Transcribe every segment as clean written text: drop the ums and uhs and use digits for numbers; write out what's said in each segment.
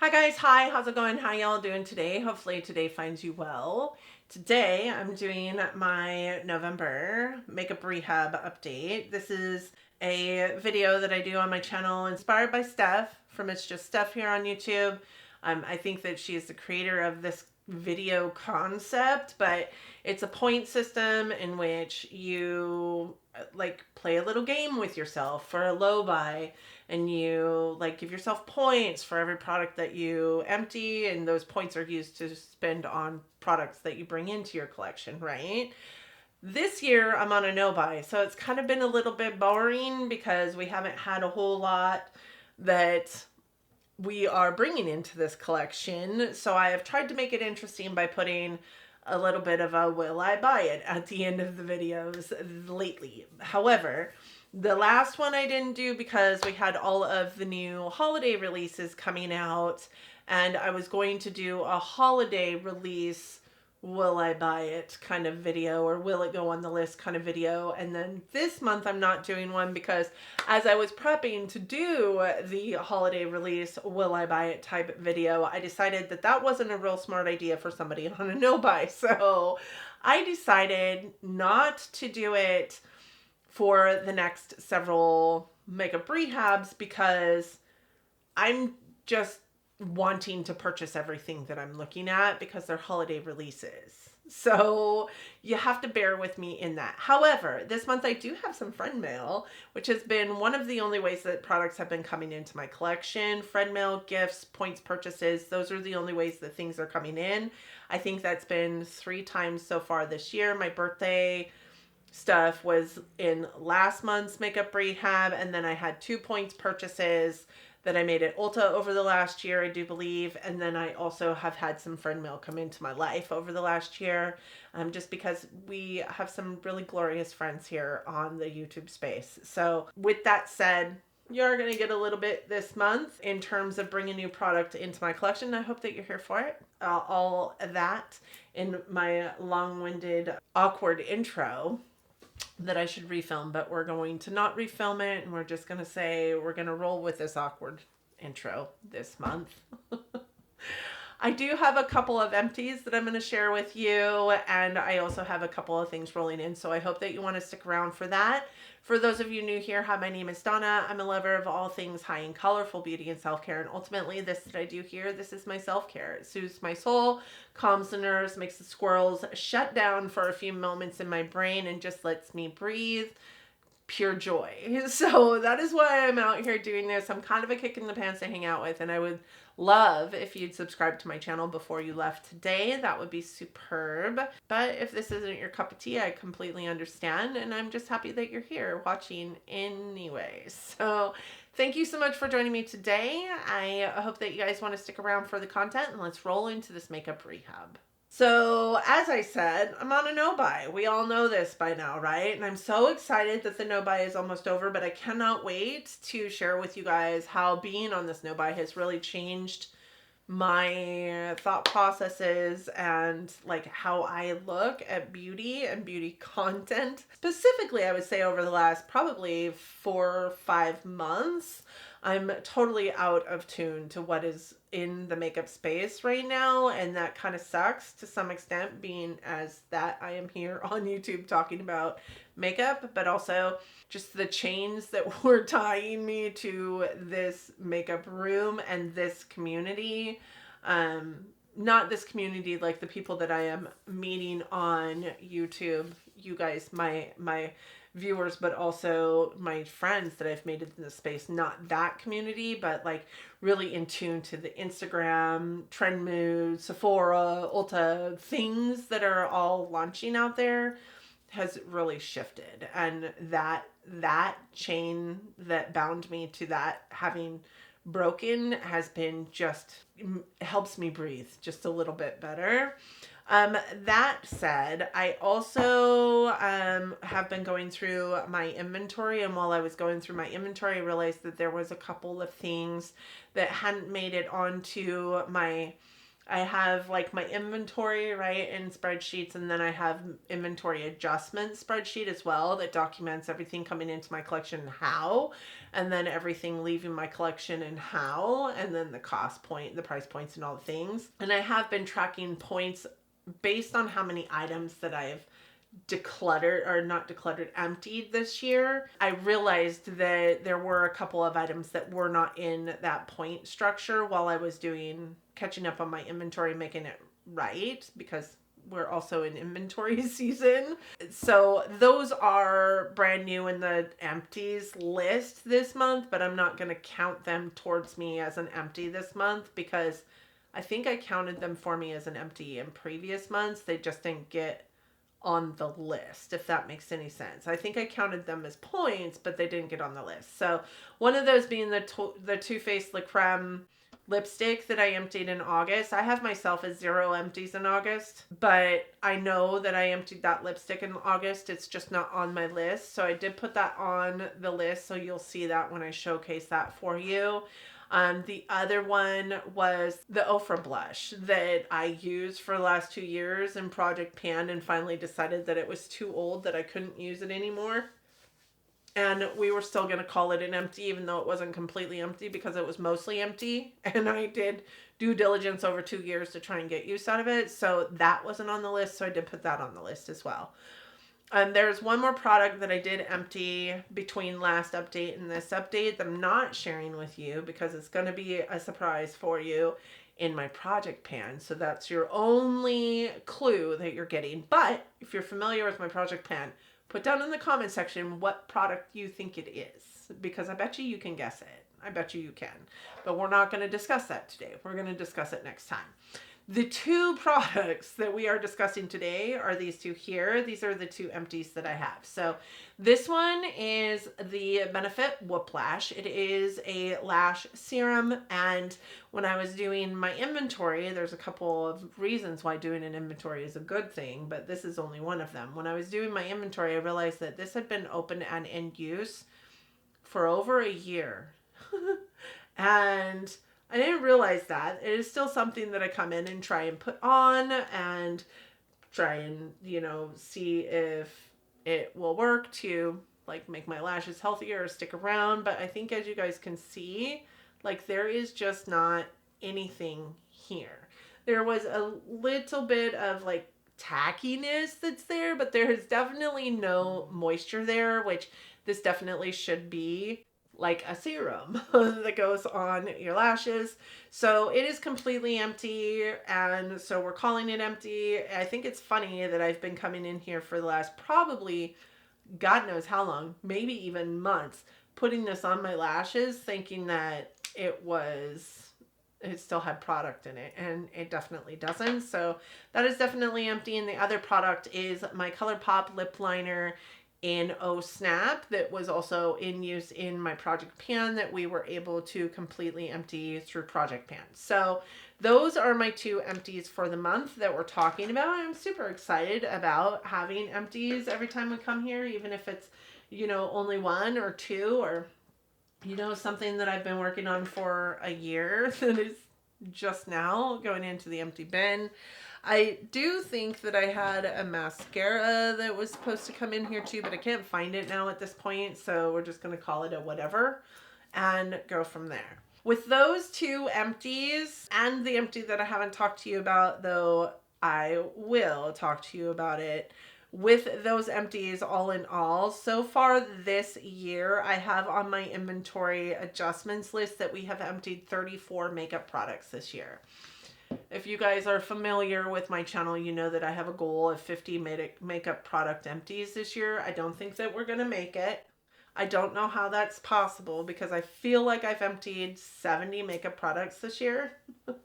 Hi guys, hi, how's it going? How y'all doing today? Hopefully today finds you well. Today I'm doing my November makeup rehab update. This is a video that I do on my channel inspired by Steph from It's Just Steph here on YouTube. I think that she is the creator of this video concept, but it's a point system in which you like play a little game with yourself for a low buy, and you like give yourself points for every product that you empty, and those points are used to spend on products that you bring into your collection, right? This year I'm on a no buy, so it's kind of been a little bit boring because we haven't had a whole lot that we are bringing into this collection. So I have tried to make it interesting by putting a little bit of a will I buy it at the end of the videos lately. However, the last one I didn't do because we had all of the new holiday releases coming out, and I was going to do a holiday release will I buy it kind of video, or will it go on the list kind of video. And then this month I'm not doing one because as I was prepping to do the holiday release will I buy it type video, I decided that that wasn't a real smart idea for somebody on a no buy. So I decided not to do it for the next several makeup rehabs because I'm just wanting to purchase everything that I'm looking at because they're holiday releases. So you have to bear with me in that. However, this month I do have some friend mail, which has been one of the only ways that products have been coming into my collection. Friend mail, gifts, points purchases, those are the only ways that things are coming in. I think that's been 3 times so far this year. My birthday stuff was in last month's makeup rehab, and then I had 2 points purchases that I made at Ulta over the last year, I do believe. And then I also have had some friend mail come into my life over the last year, just because we have some really glorious friends here on the YouTube space. So with that said, you're going to get a little bit this month in terms of bringing new product into my collection. I hope that you're here for it. All that in my long-winded, awkward intro that I should refilm, but we're going to not refilm it, and we're just going to say we're going to roll with this awkward intro this month. I do have a couple of empties that I'm going to share with you, and I also have a couple of things rolling in, so I hope that you want to stick around for that. For those of you new here, hi, my name is Donna. I'm a lover of all things high and colorful beauty and self-care, and ultimately this that I do here, this is my self-care. It soothes my soul, calms the nerves, makes the squirrels shut down for a few moments in my brain, and just lets me breathe. Pure joy. So that is why I'm out here doing this. I'm kind of a kick in the pants to hang out with, and I would love if you'd subscribe to my channel before you left today. That would be superb. But if this isn't your cup of tea, I completely understand, and I'm just happy that you're here watching anyway. So thank you so much for joining me today. I hope that you guys want to stick around for the content, and let's roll into this makeup rehab. So, as I said, I'm on a no-buy. We all know this by now, right? And I'm so excited that the no-buy is almost over, but I cannot wait to share with you guys how being on this no-buy has really changed my thought processes and like how I look at beauty and beauty content. Specifically, I would say over the last probably 4 or 5 months, I'm totally out of tune to what is in the makeup space right now, and that kind of sucks to some extent, being as that I am here on YouTube talking about makeup, but also just the chains that were tying me to this makeup room and this community. Not this community like the people that I am meeting on YouTube, you guys, my viewers, but also my friends that I've made in this space. Not that community, but like really in tune to the Instagram, Trend Mood, Sephora, Ulta, things that are all launching out there has really shifted. And that chain that bound me to that having broken has been just helps me breathe just a little bit better. That said, I also have been going through my inventory, and while I was going through my inventory, I realized that there was a couple of things that hadn't made it onto my I have like my inventory, right, in spreadsheets, and then I have inventory adjustment spreadsheet as well that documents everything coming into my collection and how, and then everything leaving my collection and how, and then the cost point, the price points, and all the things. And I have been tracking points based on how many items that I've decluttered, or not decluttered, emptied this year. I realized that there were a couple of items that were not in that point structure while I was catching up on my inventory, making it right, because we're also in inventory season. So those are brand new in the empties list this month, but I'm not going to count them towards me as an empty this month, because I think I counted them for me as an empty in previous months. They just didn't get on the list, if that makes any sense. I think I counted them as points, but they didn't get on the list. So one of those being the Too Faced Le Creme lipstick that I emptied in August. I have myself as 0 empties in August, but I know that I emptied that lipstick in August. It's just not on my list. So I did put that on the list, so you'll see that when I showcase that for you. The other one was the Ofra blush that I used for the last 2 years in Project Pan, and finally decided that it was too old, that I couldn't use it anymore. And we were still going to call it an empty, even though it wasn't completely empty, because it was mostly empty. And I did due diligence over 2 years to try and get use out of it. So that wasn't on the list. So I did put that on the list as well. There's one more product that I did empty between last update and this update that I'm not sharing with you, because it's going to be a surprise for you in my Project Pan. So that's your only clue that you're getting. But if you're familiar with my Project Pan, put down in the comment section what product you think it is, because I bet you can guess it. I bet you can. But we're not going to discuss that today. We're going to discuss it next time. The 2 products that we are discussing today are these 2 here. These are the 2 empties that I have. So this one is the Benefit Whoop-Lash. It is a lash serum, and when I was doing my inventory, there's a couple of reasons why doing an inventory is a good thing, but this is only one of them. When I was doing my inventory, I realized that this had been open and in use for over a year. And I didn't realize that. It is still something that I come in and try and put on and try and, see if it will work to like make my lashes healthier or stick around. But I think, as you guys can see, like, there is just not anything here. There was a little bit of like tackiness that's there, but there is definitely no moisture there, which this definitely should be like a serum that goes on your lashes. So it is completely empty, and so we're calling it empty. I think it's funny that I've been coming in here for the last probably God knows how long, maybe even months, putting this on my lashes thinking that it still had product in it, and it definitely doesn't. So that is definitely empty. And the other product is my ColourPop lip liner in Oh Snap that was also in use in my Project Pan that we were able to completely empty through Project Pan. So those are my 2 empties for the month that we're talking about. I'm super excited about having empties every time we come here, even if it's, only 1 or 2, or, something that I've been working on for a year that is just now going into the empty bin. I do think that I had a mascara that was supposed to come in here too, but I can't find it now at this point, so we're just going to call it a whatever and go from there. With those 2 empties, and the empty that I haven't talked to you about, though I will talk to you about it, with those empties all in all, so far this year, I have on my inventory adjustments list that we have emptied 34 makeup products this year. If you guys are familiar with my channel, you know that I have a goal of 50 makeup product empties this year. I don't think that we're going to make it. I don't know how that's possible, because I feel like I've emptied 70 makeup products this year.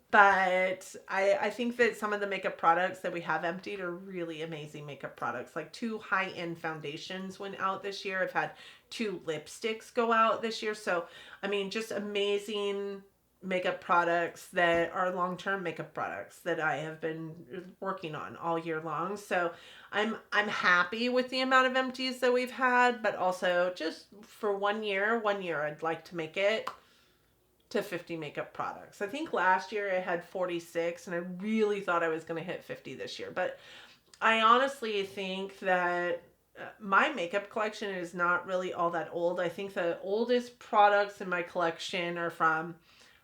But I think that some of the makeup products that we have emptied are really amazing makeup products. Like 2 high-end foundations went out this year. I've had 2 lipsticks go out this year. So, I mean, just amazing makeup products that are long-term makeup products that I have been working on all year long. So I'm happy with the amount of empties that we've had, but also just for 1 year, I'd like to make it to 50 makeup products. I think last year I had 46, and I really thought I was going to hit 50 this year. But I honestly think that my makeup collection is not really all that old. I think the oldest products in my collection are from,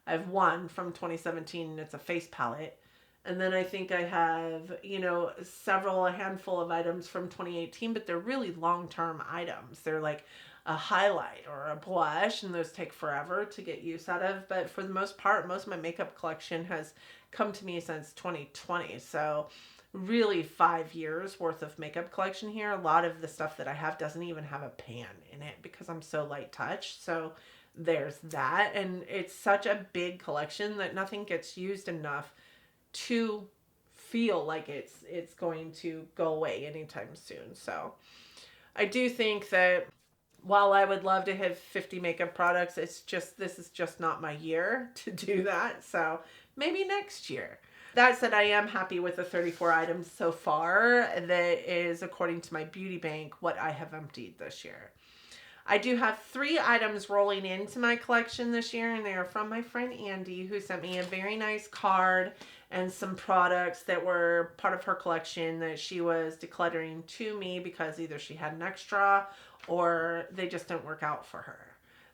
I have one from 2017, and it's a face palette. And then I think I have, you know, a handful of items from 2018, but they're really long-term items. They're like a highlight or a blush, and those take forever to get use out of. But for the most part, most of my makeup collection has come to me since 2020. So really 5 years worth of makeup collection here. A lot of the stuff that I have doesn't even have a pan in it because I'm so light touched. So there's that. And it's such a big collection that nothing gets used enough to feel like it's going to go away anytime soon. So I do think that while I would love to have 50 makeup products, this is just not my year to do that. So maybe next year. That said, I am happy with the 34 items so far. That is, according to my beauty bank, what I have emptied this year. I do have 3 items rolling into my collection this year, and they are from my friend Andy, who sent me a very nice card and some products that were part of her collection that she was decluttering to me because either she had an extra or they just didn't work out for her.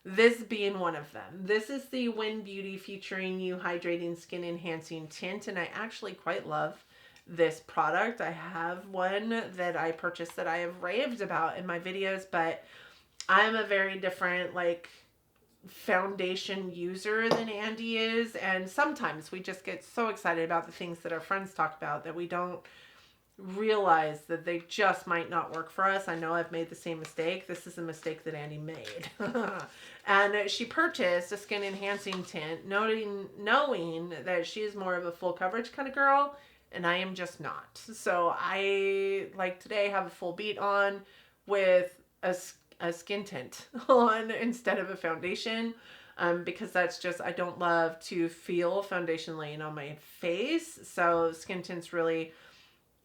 This being one of them. This is the Win Beauty featuring You Hydrating Skin Enhancing Tint, and I actually quite love this product. I have one that I purchased that I have raved about in my videos, but I'm a very different foundation user than Andy is, and sometimes we just get so excited about the things that our friends talk about that we don't realize that they just might not work for us. I know I've made the same mistake. This is a mistake that Andy made. And she purchased a skin enhancing tint knowing that she is more of a full coverage kind of girl, and I am just not. So I, like today, have a full beat on with a skin tint on instead of a foundation, because that's just, I don't love to feel foundation laying on my face. So skin tints really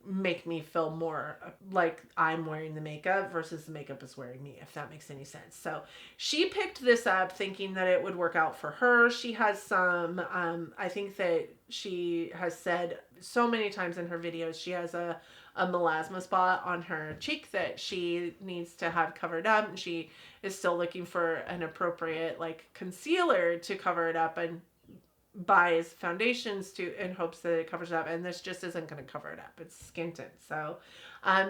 make me feel more like I'm wearing the makeup versus the makeup is wearing me, if that makes any sense. So she picked this up thinking that it would work out for her. She has some, I think that she has said so many times in her videos, she has a melasma spot on her cheek that she needs to have covered up, and she is still looking for an appropriate concealer to cover it up, and buys foundations in hopes that it covers it up, and this just isn't going to cover it up. It's skin tint. So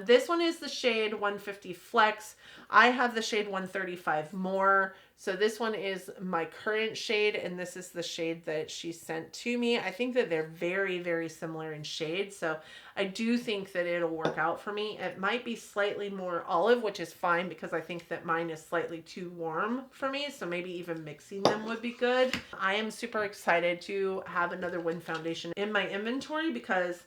this one is the shade 150 Flex. I have the shade 135 More. So this one is my current shade, and this is the shade that she sent to me. I think that they're very, very similar in shade, so I do think that it'll work out for me. It might be slightly more olive, which is fine because I think that mine is slightly too warm for me, so maybe even mixing them would be good. I am super excited to have another Win foundation in my inventory because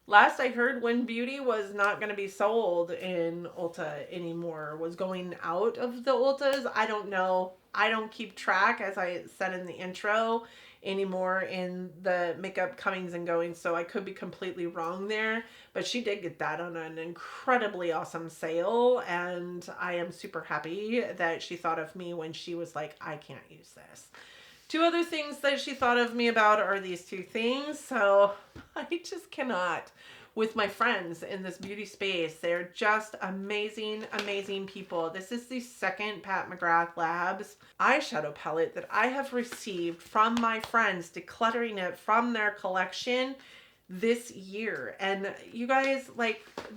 last I heard, Win Beauty was not going to be sold in Ulta anymore, was going out of the Ultas. I don't know. I don't keep track, as I said in the intro, anymore in the makeup comings and goings, so I could be completely wrong there. But she did get that on an incredibly awesome sale, and I am super happy that she thought of me when she was like, I can't use this. 2 other things that she thought of me about are these 2 things. So I just cannot with my friends in this beauty space. They're just amazing, amazing people. This is the second Pat McGrath Labs eyeshadow palette that I have received from my friends, decluttering it from their collection this year. And you guys,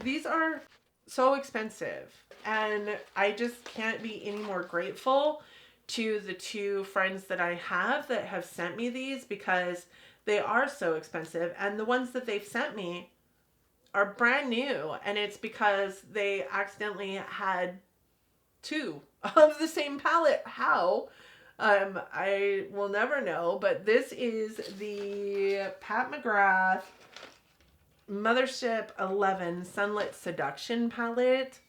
these are so expensive, and I just can't be any more grateful to the 2 friends that I have that have sent me these, because they are so expensive, and the ones that they've sent me are brand new, and it's because they accidentally had 2 of the same palette. How? I will never know, but this is the Pat McGrath Mothership 11 Sunlit Seduction palette.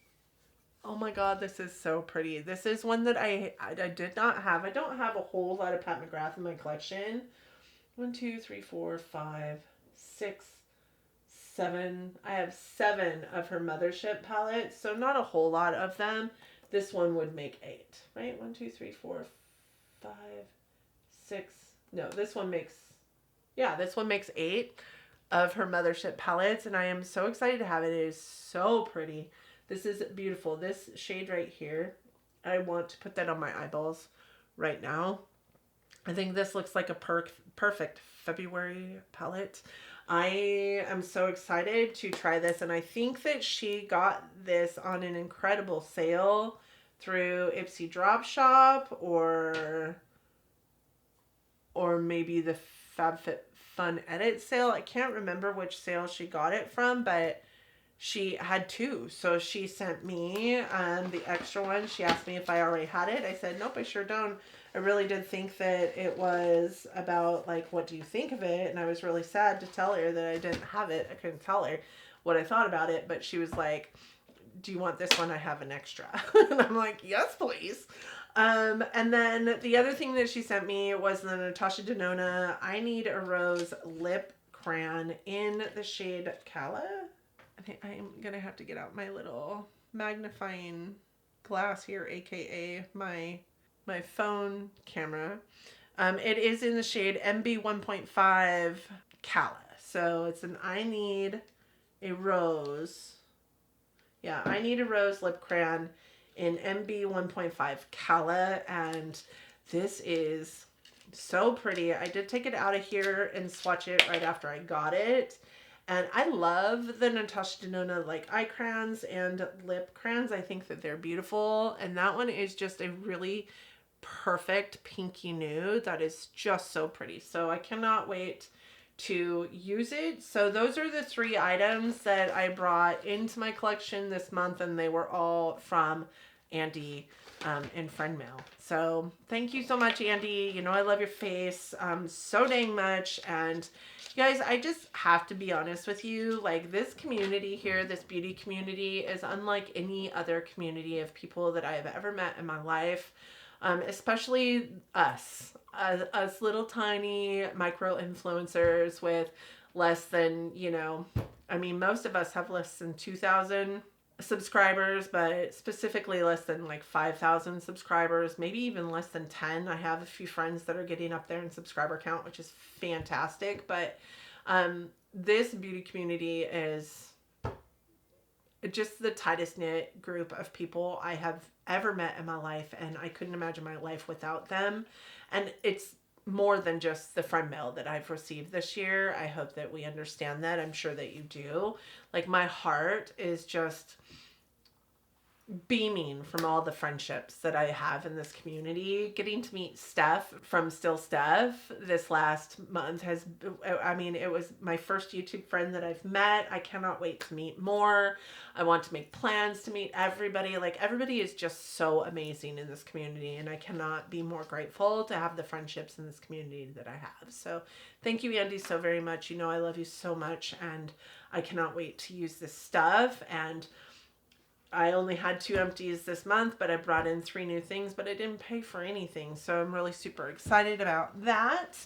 Oh my god, this is so pretty. This is one that I did not have. I don't have a whole lot of Pat McGrath in my collection. 1, 2, 3, 4, 5, 6, 7. I have 7 of her Mothership palettes, so not a whole lot of them. This one would make 8, right? 1, 2, 3, 4, 5, 6, no, this one makes, yeah, this one makes 8 of her Mothership palettes, and I am so excited to have it. It is so pretty. This is beautiful. This shade right here, I want to put that on my eyeballs right now. I think this looks like a perfect February palette. I am so excited to try this, and I think that she got this on an incredible sale through Ipsy Drop Shop or maybe the FabFitFun Edit sale. I can't remember which sale she got it from, but she had 2. So she sent me the extra one. She asked me if I already had it. I said, nope, I sure don't. I really did think that it was about, like, what do you think of it? And I was really sad to tell her that I didn't have it. I couldn't tell her what I thought about it. But she was like, do you want this one? I have an extra. And I'm like, yes, please. And then the other thing that she sent me was the Natasha Denona I Need a Rose Lip Crayon in the shade Calla. I think I'm going to have to get out my little magnifying glass here, aka my phone camera. It is in the shade MB 1.5 Calla. So it's an I Need a Rose. Yeah, I Need a Rose Lip Crayon in MB 1.5 Calla, and this is so pretty. I did take it out of here and swatch it right after I got it. And I love the Natasha Denona like eye crayons and lip crayons. I think that they're beautiful. And that one is just a really perfect pinky nude that is just so pretty. So I cannot wait to use it. So those are the 3 items that I brought into my collection this month, and they were all from Andy in friend mail. So thank you so much, Andy. You know I love your face so dang much. And you guys, I just have to be honest with you, like, this community here, this beauty community, is unlike any other community of people that I have ever met in my life. Especially us little tiny micro influencers with less than, you know, I mean, most of us have less than 2,000 subscribers, but specifically less than like 5,000 subscribers, maybe even less than 10. I have a few friends that are getting up there in subscriber count, which is fantastic. But this beauty community is just the tightest knit group of people I have ever met in my life, and I couldn't imagine my life without them. And it's more than just the friend mail that I've received this year. I hope that we understand that. I'm sure that you do. Like, my heart is just beaming from all the friendships that I have in this community. Getting to meet Steph from Still Steph this last month has, I mean, it was my first YouTube friend that I've met. I cannot wait to meet more. I want to make plans to meet everybody. Like, everybody is just so amazing in this community, and I cannot be more grateful to have the friendships in this community that I have. So thank you, Andy, so very much. You know I love you so much, and I cannot wait to use this stuff. And I only had 2 empties this month, but I brought in 3 new things, but I didn't pay for anything. So I'm really super excited about that.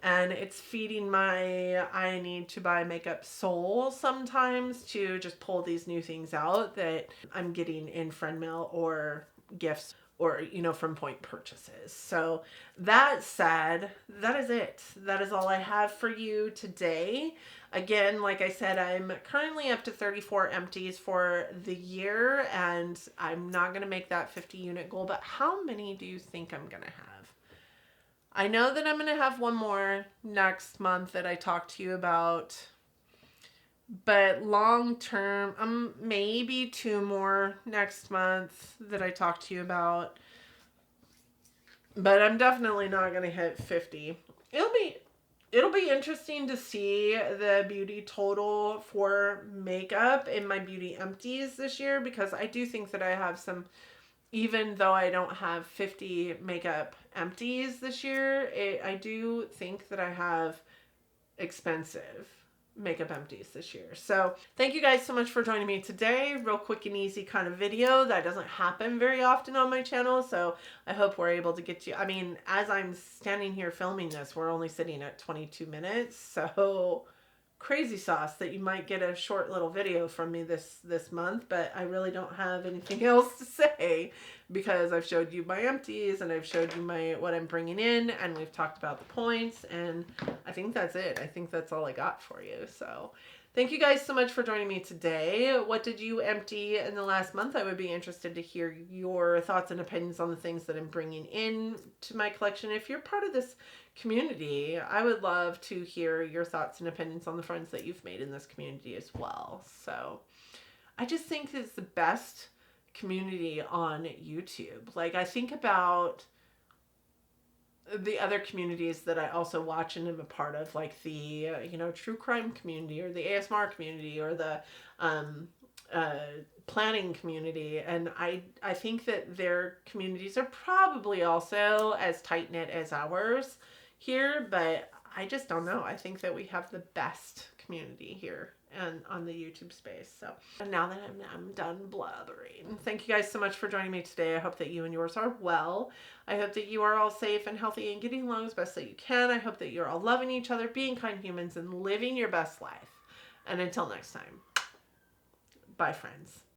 And it's feeding my I need to buy makeup soul sometimes to just pull these new things out that I'm getting in friend mail or gifts or, you know, from point purchases. So that said, that is it. That is all I have for you today. Again, like I said, I'm currently up to 34 empties for the year, and I'm not going to make that 50 unit goal, but how many do you think I'm going to have? I know that I'm going to have one more next month that I talked to you about, but long term, maybe 2 more next month that I talked to you about, but I'm definitely not going to hit 50. It'll be interesting to see the beauty total for makeup in my beauty empties this year, because I do think that I have some, even though I don't have 50 makeup empties this year, I do think that I have expensive makeup empties this year. So thank you guys so much for joining me today. Real quick and easy kind of video that doesn't happen very often on my channel. So I hope we're able to get you. I mean, as I'm standing here filming this, we're only sitting at 22 minutes. So crazy sauce that you might get a short little video from me this month, but I really don't have anything else to say because I've showed you my empties and I've showed you my what I'm bringing in, and we've talked about the points, and I think that's it. I think that's all I got for you. So thank you guys so much for joining me today. What did you empty in the last month? I would be interested to hear your thoughts and opinions on the things that I'm bringing in to my collection. If you're part of this community, I would love to hear your thoughts and opinions on the friends that you've made in this community as well. So I just think it's the best community on YouTube. Like, I think about the other communities that I also watch and am a part of, like the true crime community or the ASMR community or the planning community, and I think that their communities are probably also as tight knit as ours here, but I just don't know. I think that we have the best community here and on the YouTube space. So, and now that I'm done blathering, thank you guys so much for joining me today. I hope that you and yours are well. I hope that you are all safe and healthy and getting along as best that you can. I hope that you're all loving each other, being kind humans, and living your best life. And until next time, bye, friends.